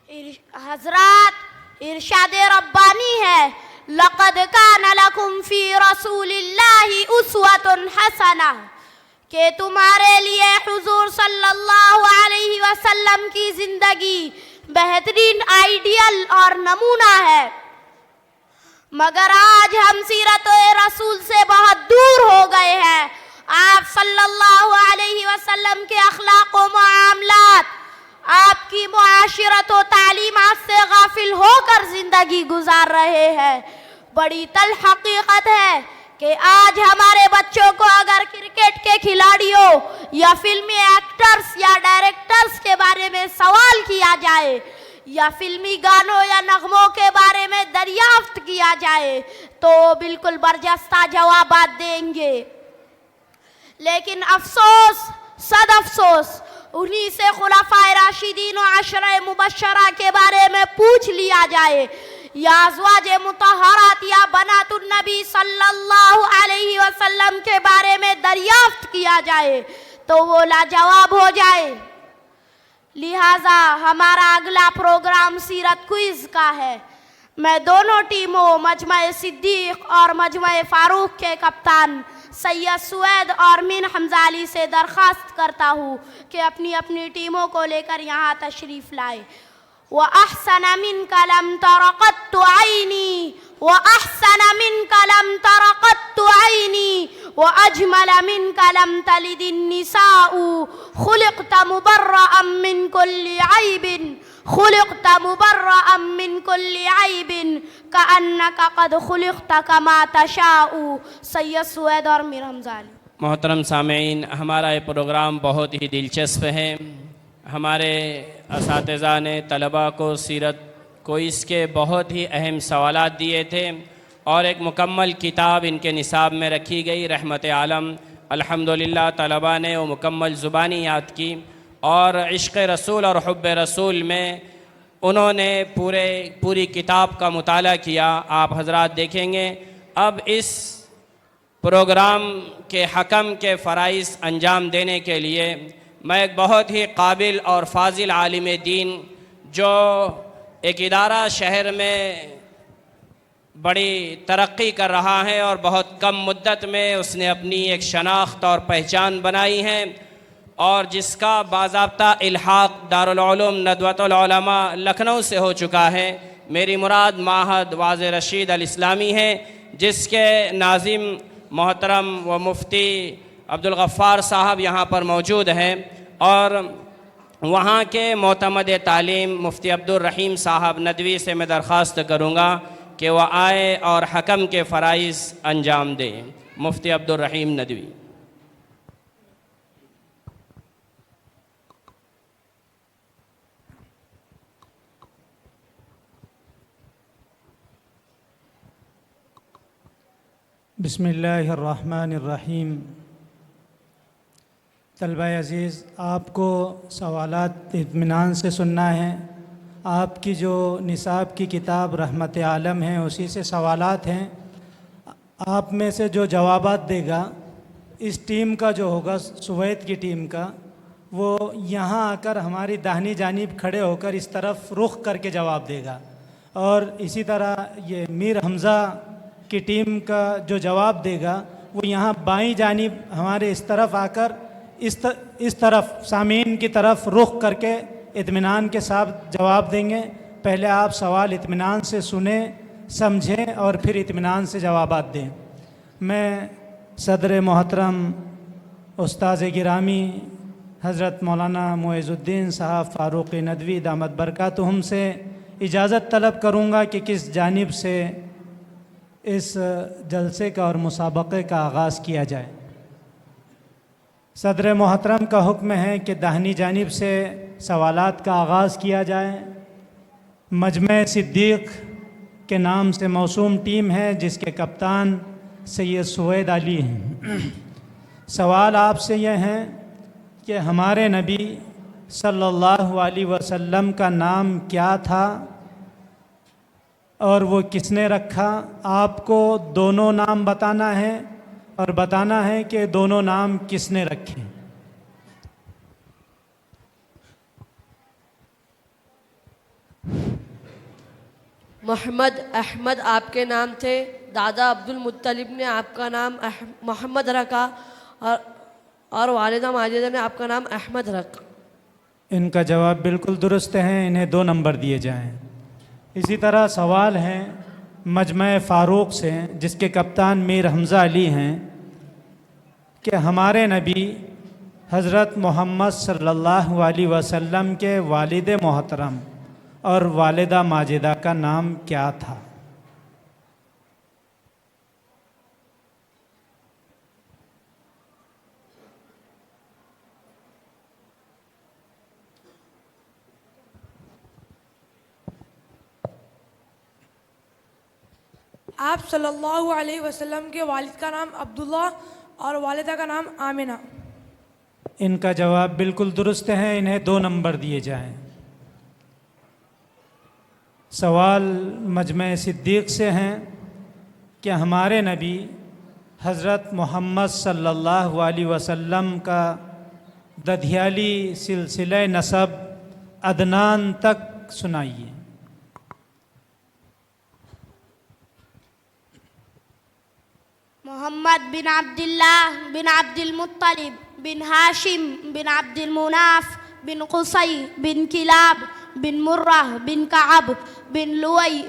حضرات ارشاد ربانی ہے، لقد کان لکم فی رسول اللہ اسوۃ حسنہ، کہ تمہارے لیے حضور صلی اللہ علیہ وسلم کی زندگی بہترین آئیڈیل اور نمونہ ہے۔ مگر آج ہم سیرت رسول سے بہت دور ہو گئے ہیں۔ آپ صلی اللہ علیہ وسلم کے اخلاق و معاملات، آپ کی معاشرت و تعلیمات سے غافل ہو کر زندگی گزار رہے ہیں۔ بڑی تلخ حقیقت ہے کہ آج ہمارے بچوں کو اگر کرکٹ کے کھلاڑیوں یا فلمی ایکٹرز یا ڈائریکٹرز کے بارے میں سوال کیا جائے یا فلمی گانوں یا نغموں کے بارے میں دریافت کیا جائے تو بالکل برجستہ جوابات دیں گے، لیکن افسوس صد افسوس انہی سے خلفائے راشدین و عشرہ مبشرہ کے بارے میں پوچھ لیا جائے یا ازواج مطہرات یا بنات النبی صلی اللہ علیہ وسلم کے بارے میں دریافت کیا جائے تو وہ لاجواب ہو جائے۔ لہٰذا ہمارا اگلا پروگرام سیرت کوئز کا ہے۔ میں دونوں ٹیموں مجمع صدیق اور مجمع فاروق کے کپتان سید سوید اور مین حمزہ علی سے درخواست کرتا ہوں کہ اپنی اپنی ٹیموں کو لے کر یہاں تشریف لائے۔ وَأَحْسَنَ مِنْكَ لَمْ تَرَ قَطُّ عَيْنِي وَأَحْسَنَ مِنْكَ لَمْ تَرَ قَطُّ عَيْنِي وَأَجْمَلَ مِنْكَ لَمْ تَلِدِ النِّسَاءُ خُلِقْتَ مُبَرَّأً مِّن كُلِّ عَيْبٍ خُلِقْتَ مُبَرَّأً مِّن كُلِّ عَيْبٍ كَأَنَّكَ قَدْ خُلِقْتَ كَمَا تَشَاءُ۔ سید سوید اور میر حمزہ علی۔ محترم سامعین، ہمارا یہ پروگرام بہت ہی دلچسپ ہے۔ ہمارے اساتذہ نے طلباء کو سیرت کوئز کے بہت ہی اہم سوالات دیے تھے اور ایک مکمل کتاب ان کے نصاب میں رکھی گئی رحمت عالم۔ الحمدللہ طلباء نے وہ مکمل زبانی یاد کی اور عشق رسول اور حب رسول میں انہوں نے پوری کتاب کا مطالعہ کیا۔ آپ حضرات دیکھیں گے اب اس پروگرام کے حکم کے فرائض انجام دینے کے لیے میں ایک بہت ہی قابل اور فاضل عالم دین، جو ایک ادارہ شہر میں بڑی ترقی کر رہا ہے اور بہت کم مدت میں اس نے اپنی ایک شناخت اور پہچان بنائی ہے اور جس کا باضابطہ الحاق دارالعلوم ندوۃ العلماء لکھنؤ سے ہو چکا ہے۔ میری مراد معہد واضح رشید الاسلامی ہے، جس کے ناظم محترم و مفتی عبدالغفار صاحب یہاں پر موجود ہیں اور وہاں کے معتمد تعلیم مفتی عبدالرحیم صاحب ندوی سے میں درخواست کروں گا کہ وہ آئے اور حکم کے فرائض انجام دیں۔ مفتی عبدالرحیم ندوی۔ بسم اللہ الرحمن الرحیم۔ طلبہ عزیز، آپ کو سوالات اطمینان سے سننا ہے۔ آپ کی جو نصاب کی کتاب رحمت عالم ہے اسی سے سوالات ہیں۔ آپ میں سے جو جوابات دے گا، اس ٹیم کا جو ہوگا سوید کی ٹیم کا، وہ یہاں آ کر ہماری داہنی جانب کھڑے ہو کر اس طرف رخ کر کے جواب دے گا، اور اسی طرح یہ میر حمزہ کی ٹیم کا جو جواب دے گا وہ یہاں بائیں جانب ہمارے اس طرف آ کر اس طرف سامعین کی طرف رخ کر کے اطمینان کے ساتھ جواب دیں گے۔ پہلے آپ سوال اطمینان سے سنیں، سمجھیں اور پھر اطمینان سے جوابات دیں۔ میں صدر محترم استاذ گرامی حضرت مولانا معز الدین صاحب فاروق ندوی دامت برکاتہم سے اجازت طلب کروں گا کہ کس جانب سے اس جلسے کا اور مسابقے کا آغاز کیا جائے۔ صدر محترم کا حکم ہے کہ داہنی جانب سے سوالات کا آغاز کیا جائے۔ مجمع صدیق کے نام سے موسوم ٹیم ہے جس کے کپتان سید سوید علی ہیں۔ سوال آپ سے یہ ہیں کہ ہمارے نبی صلی اللہ علیہ وسلم کا نام کیا تھا اور وہ کس نے رکھا؟ آپ کو دونوں نام بتانا ہے اور بتانا ہے کہ دونوں نام کس نے رکھے۔ محمد احمد آپ کے نام تھے، دادا عبد المطلب نے آپ کا نام محمد رکھا اور والدہ ماجدہ نے آپ کا نام احمد رکھا۔ ان کا جواب بالکل درست ہے، انہیں 2 نمبر دیے جائیں۔ اسی طرح سوال ہے مجمع فاروق سے، جس کے کپتان میر حمزہ علی ہیں، کہ ہمارے نبی حضرت محمد صلی اللہ علیہ وسلم کے والد محترم اور والدہ ماجدہ کا نام کیا تھا؟ آپ صلی اللہ علیہ وسلم کے والد کا نام عبداللہ اور والدہ کا نام آمنہ۔ ان کا جواب بالکل درست ہے، انہیں 2 نمبر دیے جائیں۔ سوال مجمع صدیق سے ہیں کہ ہمارے نبی حضرت محمد صلی اللہ علیہ وسلم کا ددھیالی سلسلہ نسب عدنان تک سنائیے۔ محمد بن عبداللہ بن عبد المطلب بن ہاشم بن عبد المناف بن قصی بن کلاب بن مرہ بن کعب بن لوئی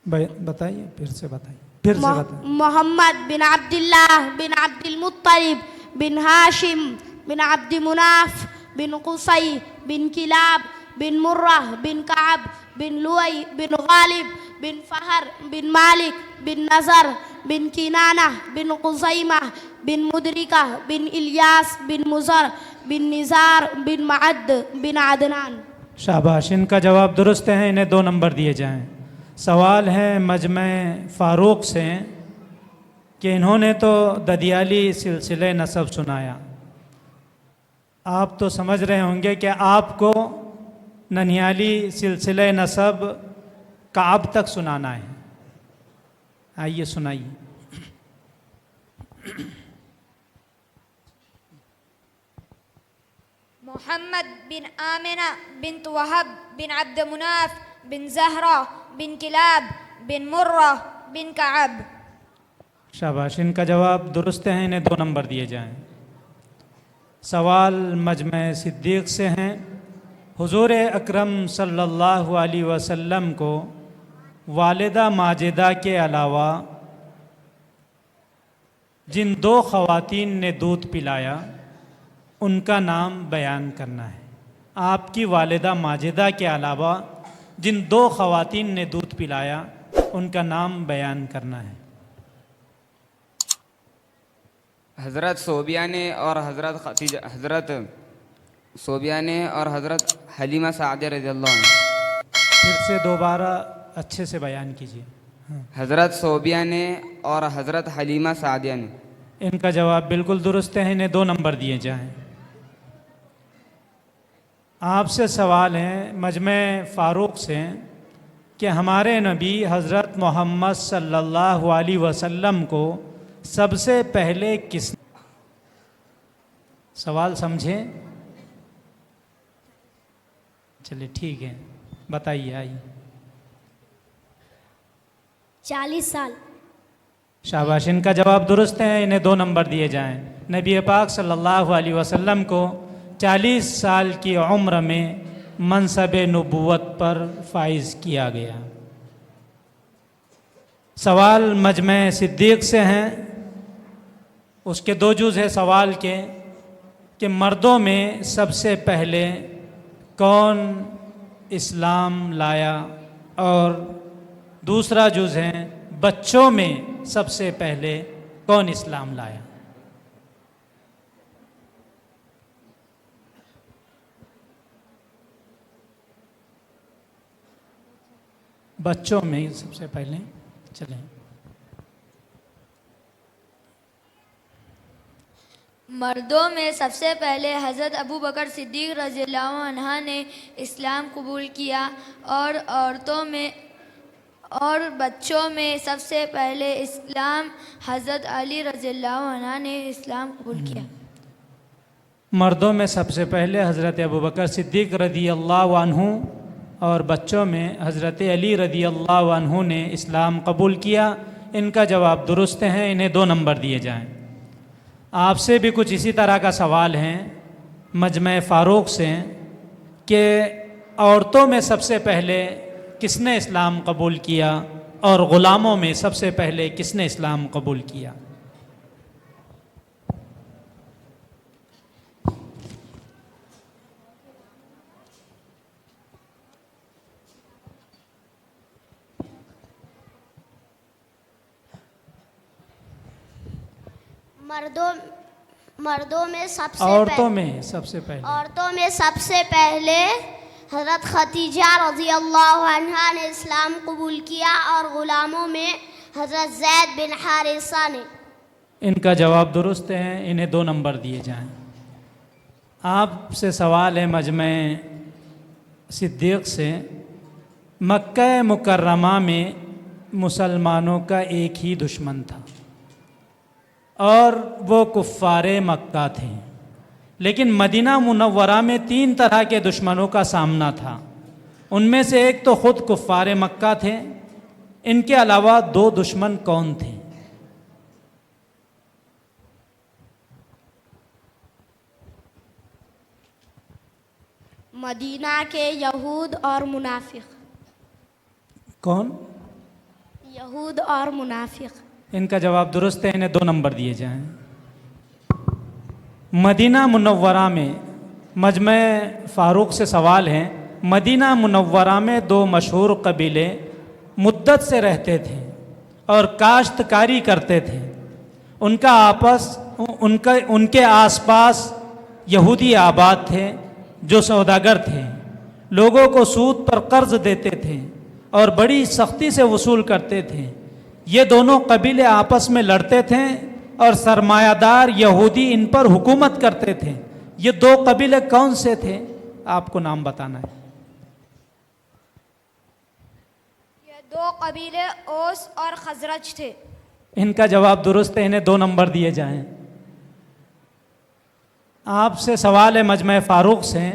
بتائیے، پھر سے بتائیے۔ محمد بن عبداللہ بن عبد المطلب بن ہاشم بن عبد مناف بن قصی بن کلاب بن مرہ بن کعب بن لوئی بن غالب بن فہر بن مالک بن نظر بن کنانہ بن خزیمہ بن مدرکہ بن الیاس بن مزر بن نزار بن معد بن عدنان۔ شاباش، ان کا جواب درست ہے، انہیں 2 نمبر دیے جائیں۔ سوال ہے مجمع فاروق سے کہ انہوں نے تو ددیالی سلسلہ نسب سنایا، آپ تو سمجھ رہے ہوں گے کہ آپ کو ننیالی سلسلہ نسب کعب تک سنانا ہے۔ آئیے سنائیے۔ محمد بن آمنہ بنت وہب بن عبد مناف بن زہرہ بن کلاب بن مرہ بن کعب۔ شاباش، ان کا جواب درست ہے، انہیں 2 نمبر دیے جائیں۔ سوال مجمع صدیق سے ہیں، حضور اکرم صلی اللہ علیہ وسلم کو والدہ ماجدہ کے علاوہ جن 2 خواتین نے دودھ پلایا ان کا نام بیان کرنا ہے۔ آپ کی والدہ ماجدہ کے علاوہ جن 2 خواتین نے دودھ پلایا ان کا نام بیان کرنا ہے۔ حضرت صوبیہ نے اور حضرت حلیمہ سعدیہ رضی اللہ عنہ۔ پھر سے دوبارہ اچھے سے بیان کیجیے۔ حضرت صوبیہ نے اور حضرت حلیمہ سعدیہ نے۔ ان کا جواب بالکل درست ہے، انہیں 2 نمبر دیے جائیں۔ آپ سے سوال ہے مجمع فاروق سے کہ ہمارے نبی حضرت محمد صلی اللہ علیہ وسلم کو سب سے پہلے کس، سوال سمجھیں؟ چلے ٹھیک ہے، بتائیے، آئیے۔ 40 سال۔ شاباش، ان کا جواب درست ہے، انہیں 2 نمبر دیے جائیں۔ نبی پاک صلی اللہ علیہ وسلم کو 40 سال کی عمر میں منصب نبوت پر فائز کیا گیا۔ سوال مجمع صدیق سے ہیں، اس کے 2 جز ہے سوال کے کہ مردوں میں سب سے پہلے کون اسلام لایا، اور دوسرا جز ہے بچوں میں سب سے پہلے کون اسلام لایا۔ بچوں میں سب سے پہلے، چلیں۔ مردوں میں سب سے پہلے حضرت ابو بکر صدیق رضی اللہ عنہ نے اسلام قبول کیا، اور عورتوں میں اور بچوں میں سب سے پہلے اسلام حضرت علی رضی اللہ عنہ نے اسلام قبول کیا۔ مردوں میں سب سے پہلے حضرت ابوبکر صدیق رضی اللہ عنہ اور بچوں میں حضرت علی رضی اللہ عنہ نے اسلام قبول کیا. ان کا جواب درست ہیں، انہیں 2 نمبر دیے جائیں. آپ سے بھی کچھ اسی طرح کا سوال ہے مجمع فاروق سے کہ عورتوں میں سب سے پہلے کس نے اسلام قبول کیا اور غلاموں میں سب سے پہلے کس نے اسلام قبول کیا؟ مردوں میں سب سے عورتوں میں سب سے پہلے عورتوں میں سب سے پہلے حضرت ختیجہ رضی اللہ عنہا نے اسلام قبول کیا، اور غلاموں میں حضرت زید بن حارثہ نے. ان کا جواب درست ہے، انہیں 2 نمبر دیے جائیں. آپ سے سوال ہے مجمع صدیق سے، مکہ مکرمہ میں مسلمانوں کا ایک ہی دشمن تھا اور وہ کفار مکہ تھے، لیکن مدینہ منورہ میں 3 طرح کے دشمنوں کا سامنا تھا. ان میں سے ایک تو خود کفار مکہ تھے، ان کے علاوہ 2 دشمن کون تھے؟ مدینہ کے یہود اور منافق. کون؟ یہود اور منافق. ان کا جواب درست ہے، انہیں 2 نمبر دیے جائیں. مدینہ منورہ میں مجمع فاروق سے سوال ہے، مدینہ منورہ میں 2 مشہور قبیلے مدت سے رہتے تھے اور کاشتکاری کرتے تھے. ان کے آس پاس یہودی آباد تھے جو سوداگر تھے، لوگوں کو سود پر قرض دیتے تھے اور بڑی سختی سے وصول کرتے تھے. یہ دونوں قبیلے آپس میں لڑتے تھے اور سرمایہ دار یہودی ان پر حکومت کرتے تھے. یہ 2 قبیلے کون سے تھے؟ آپ کو نام بتانا ہے. یہ 2 قبیلے اوس اور خزرج تھے. ان کا جواب درست ہے، انہیں 2 نمبر دیے جائیں. آپ سے سوال ہے مجمع فاروق سے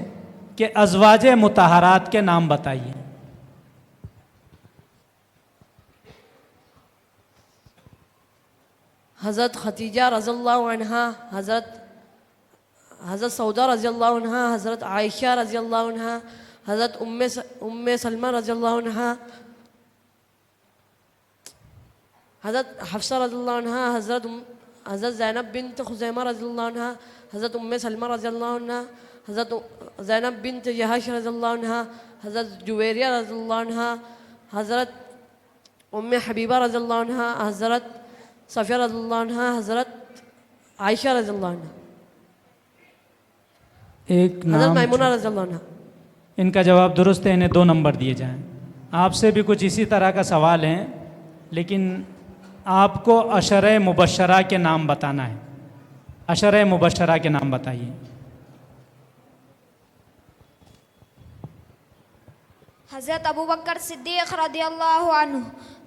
کہ ازواج مطہرات کے نام بتائیے. حضرت ختیجہ رضی اللہ عنہا، حضرت سودا رضی اللہ عنہا، حضرت عائشہ رضی اللہ عنہا، حضرت ام سلمہ رضی اللہ عنہا، حضرت حفصہ رضی اللہ عنہا، حضرت زینب بنت خزیمہ رضی اللہ عنہا، حضرت ام سلمہ رضی اللہ عنہا، حضرت زینب بنت جہش رضی اللہ عنہا، حضرت جویریہ رضی اللہ عنہا، حضرت ام حبیبہ رضی اللہ عنہا، حضرت صفیہ رضی اللہ عنہا، حضرت عائشہ رضی اللہ عنہا، ایک حضرت نام میمونہ رضی اللہ عنہا. ان کا جواب درست ہے، انہیں 2 نمبر دیے جائیں. آپ سے بھی کچھ اسی طرح کا سوال ہے، لیکن آپ کو عشرہ مبشرہ کے نام بتانا ہے. عشرہ مبشرہ کے نام بتائیے. حضرت ابوبکر صدیق رضی اللہ عنہ،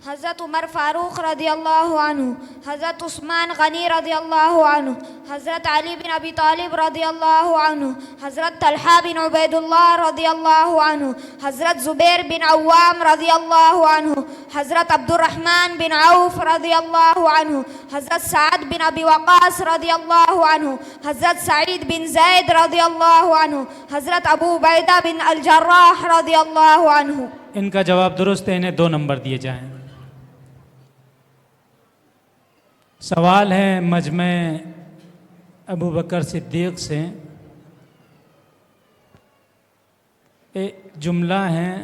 حضرت عمر فاروق رضی اللہ عنہ، حضرت عثمان غنی رضی اللہ عنہ، حضرت علی بن ابی طالب رضی اللہ عنہ، حضرت طلحہ بن عبید اللہ رضی اللہ عنہ، حضرت زبیر بن عوام رضی اللہ عنہ، حضرت عبد الرحمن بن عوف رضی اللہ عنہ، حضرت سعد بن ابی وقاص رضی اللہ عنہ، حضرت سعید بن زید رضی اللہ عنہ، حضرت ابو عبیدہ بن الجراح رضی اللہ عنہ. ان کا جواب درست ہے، انہیں 2 نمبر دیے جائیں. سوال ہے مجمع ابوبکر صدیق سے، ایک جملہ ہے،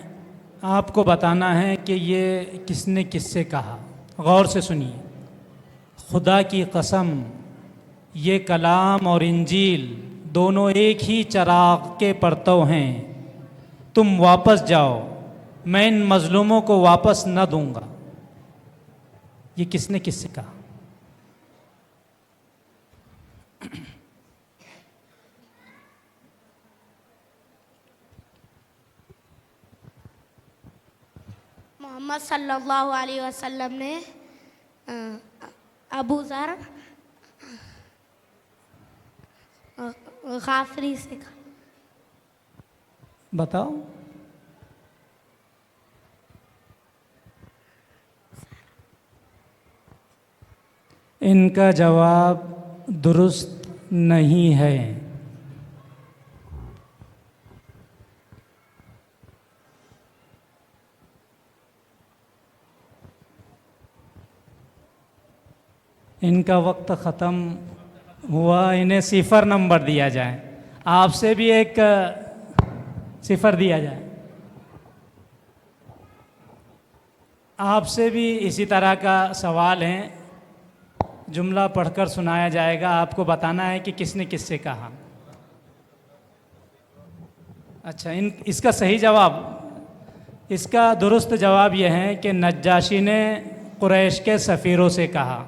آپ کو بتانا ہے کہ یہ کس نے کس سے کہا. غور سے سنیے. خدا کی قسم، یہ کلام اور انجیل دونوں ایک ہی چراغ کے پرتو ہیں. تم واپس جاؤ، میں ان مظلوموں کو واپس نہ دوں گا. یہ کس نے کس سے کہا؟ محمد صلی اللہ علیہ وسلم نے ابو ذر غافری سے کہا. بتاؤ. ان کا جواب درست نہیں ہے. ان کا وقت ختم ہوا. انہیں 0 نمبر دیا جائے. آپ سے بھی ایک 0 دیا جائے. آپ سے بھی اسی طرح کا سوال ہے. جملہ پڑھ کر سنایا جائے گا. آپ کو بتانا ہے کہ کس نے کس سے کہا. اچھا، اس کا صحیح جواب، اس کا درست جواب یہ ہے کہ نجاشی نے قریش کے سفیروں سے کہا.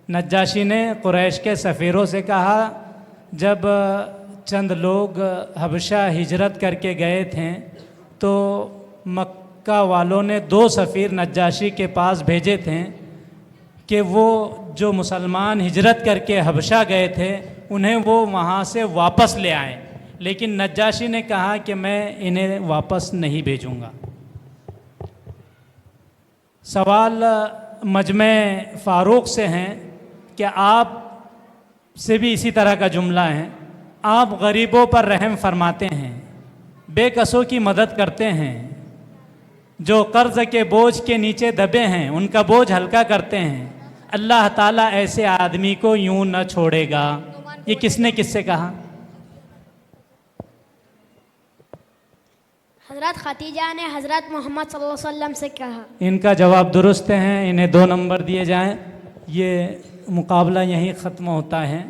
نجاشی نے قریش کے سفیروں سے کہا. جب چند لوگ حبشہ ہجرت کر کے گئے تھے تو مکہ والوں نے 2 سفیر نجاشی کے پاس بھیجے تھے کہ وہ جو مسلمان ہجرت کر کے حبشہ گئے تھے انہیں وہ وہاں سے واپس لے آئیں. لیکن نجاشی نے کہا کہ میں انہیں واپس نہیں بھیجوں گا. سوال مجمع فاروق سے ہیں کہ آپ سے بھی اسی طرح کا جملہ ہے. آپ غریبوں پر رحم فرماتے ہیں، بے کسوں کی مدد کرتے ہیں، جو قرض کے بوجھ کے نیچے دبے ہیں ان کا بوجھ ہلکا کرتے ہیں. اللہ تعالیٰ ایسے آدمی کو یوں نہ چھوڑے گا. یہ کس نے کس سے کہا؟ حضرت خدیجہ نے حضرت محمد صلی اللہ علیہ وسلم سے کہا. ان کا جواب درست ہے. انہیں 2 نمبر دیے جائیں. یہ مقابلہ یہیں ختم ہوتا ہے.